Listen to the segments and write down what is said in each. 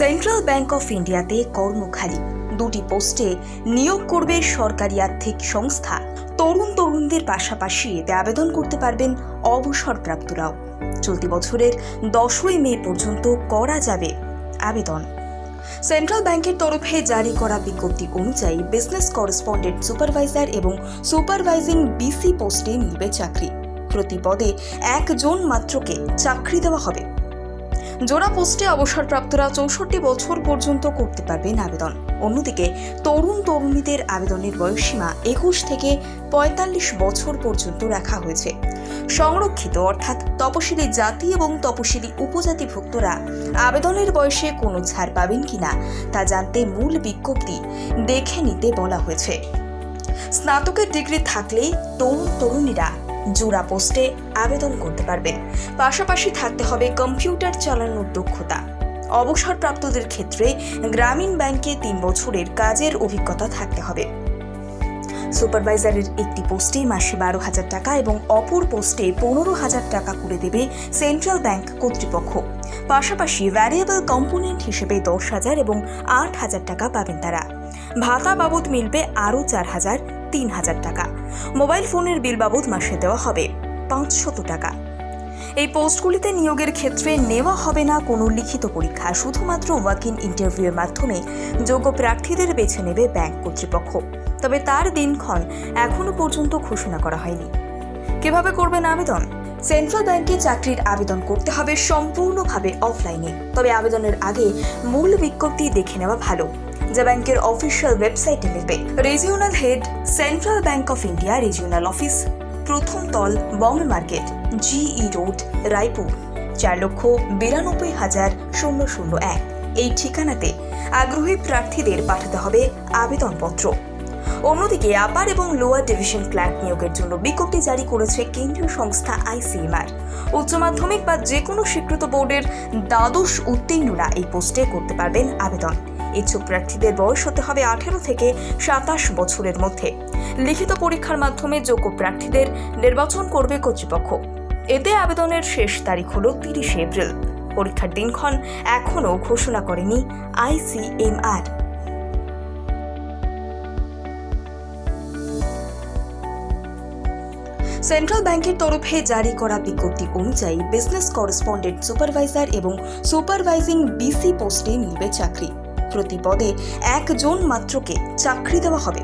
Central bank of ইন্ডিয়াতে কর্মখালি, দুটি পোস্টে নিয়োগ করবে সরকারি আর্থিক সংস্থা। তরুণদের পাশাপাশি এতে আবেদন করতে পারবেন অবসরপ্রাপ্তরাও। চলতি বছরের 10ই মে পর্যন্ত করা যাবে আবেদন। সেন্ট্রাল ব্যাংকের তরফে জারি করা বিজ্ঞপ্তি অনুযায়ী বিজনেস করেসপন্ডেন্ট সুপারভাইজার এবং সুপারভাইজিং বিসি পোস্টে মিলবে চাকরি। প্রতি পদে একজন মাত্রকে চাকরি দেওয়া হবে। জোড়া পোস্টে অবসরপ্রাপ্তরা 64 বছর পর্যন্ত করতে পারবেন আবেদন। অন্যদিকে তরুণীদের আবেদনের বয়সসীমা 21 থেকে 45 বছর পর্যন্ত রাখা হয়েছে। সংরক্ষিত অর্থাৎ তপশিলি জাতি এবং তপশিলি উপজাতিভুক্তরা আবেদনের বয়সে কোনো ছাড় পাবেন কিনা তা জানতে মূল বিজ্ঞপ্তি দেখে নিতে বলা হয়েছে। স্নাতকের ডিগ্রি থাকলেই তরুণীরা জোড়া পোস্টে আবেদন করতে পারবেন। পাশাপাশি থাকতে হবে কম্পিউটার চালানোর দক্ষতা। অবসরপ্রাপ্তদের ক্ষেত্রে গ্রামীণ ব্যাংকে 3 বছরের কাজের অভিজ্ঞতা থাকতে হবে। সুপারভাইজারের একটি পোস্টে মাসে 12,000 টাকা এবং অপর পোস্টে 15,000 টাকা করে দেবে সেন্ট্রাল ব্যাংক কর্তৃপক্ষ। পাশাপাশি ভ্যারিয়েবল কম্পোনেন্ট হিসেবে 10,000 এবং 8,000 টাকা পাবেন তারা। ভাতা বাবদ মিলবে আরও 4,000, 3,000 টাকা। মোবাইল ফোনের বিল বাবদ মাসে দেওয়া হবে 500 টাকা। এই পোস্টগুলিতে নিয়োগের ক্ষেত্রে নেওয়া হবে না কোনো লিখিত পরীক্ষা, শুধুমাত্র ওয়াক ইন ইন্টারভিউয়ের মাধ্যমে যোগ্য প্রার্থীদের বেছে নেবে ব্যাংক কর্তৃপক্ষ। তবে তার দিনক্ষণ এখনো পর্যন্ত ঘোষণা করা হয়নি। কিভাবে করবেন আবেদন? সেন্ট্রাল ব্যাংকে চাকরির আবেদন করতে হবে সম্পূর্ণভাবে অফলাইনে। তবে আবেদনের আগে মূল বিজ্ঞপ্তি দেখে নেওয়া ভালো, যা ব্যাংকের অফিসিয়াল ওয়েবসাইটে মিলবে। Regional head, central bank of India, regional office, প্রথম তল, Bombay market, GE road, Raipur, 4,92,001। এই ঠিকানাতে আগ্রহী প্রার্থীদের পাঠাতে হবে আবেদনপত্র। অন্যদিকে আপার এবং লোয়ার ডিভিশন ক্লার্ক নিয়োগের জন্য বিজ্ঞপ্তি জারি করেছে কেন্দ্রীয় সংস্থা ICMR। উচ্চ মাধ্যমিক বা যে কোনো স্বীকৃত বোর্ডের দ্বাদশ উত্তীর্ণরা এই পোস্টে করতে পারবেন আবেদন। ইচ্ছুক প্রার্থীদের বয়স হতে হবে 18 থেকে 27 বছরের মধ্যে। লিখিত পরীক্ষার মাধ্যমে যোগ্য প্রার্থীদের নির্বাচন করবে কর্তৃপক্ষ। এতে আবেদনের শেষ তারিখ হল 30 এপ্রিল। পরীক্ষার দিনক্ষণ এখনও ঘোষণা করেনি ICMR। সেন্ট্রাল ব্যাংকের তরফে জারি করা বিজ্ঞপ্তি অনুযায়ী বিজনেস করেসপন্ডেন্ট সুপারভাইজার এবং সুপারভাইজিং বিসি পোস্টে মিলবে চাকরি। প্রতি পদে একজন মাত্রকে চাকরি দেওয়া হবে।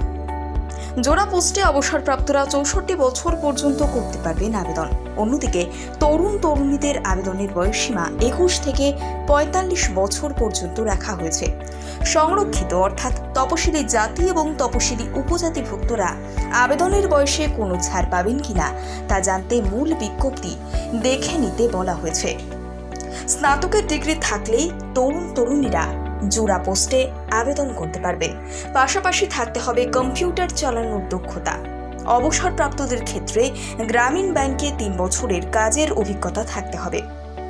জোড়া পোস্টে অবসরপ্রাপ্তরা 64 বছর পর্যন্ত করতে পারবেন আবেদন। অন্যদিকে তরুণীদের আবেদনের বয়সসীমা 21 থেকে 45 বছর পর্যন্ত রাখা হয়েছে। সংরক্ষিত অর্থাৎ তপশিলি জাতি এবং তপশিলি উপজাতিভুক্তরা আবেদনের বয়সে কোনো ছাড় পাবেন কিনা তা জানতে মূল বিজ্ঞপ্তি দেখে নিতে বলা হয়েছে। স্নাতকের ডিগ্রি থাকলেই তরুণীরা জোড়া পোস্টে আবেদন করতে পারবেন। পাশাপাশি থাকতে হবে কম্পিউটার চালানোর দক্ষতা। অবসরপ্রাপ্তদের ক্ষেত্রে গ্রামীণ ব্যাংকে 3 বছরের কাজের অভিজ্ঞতা থাকতে হবে।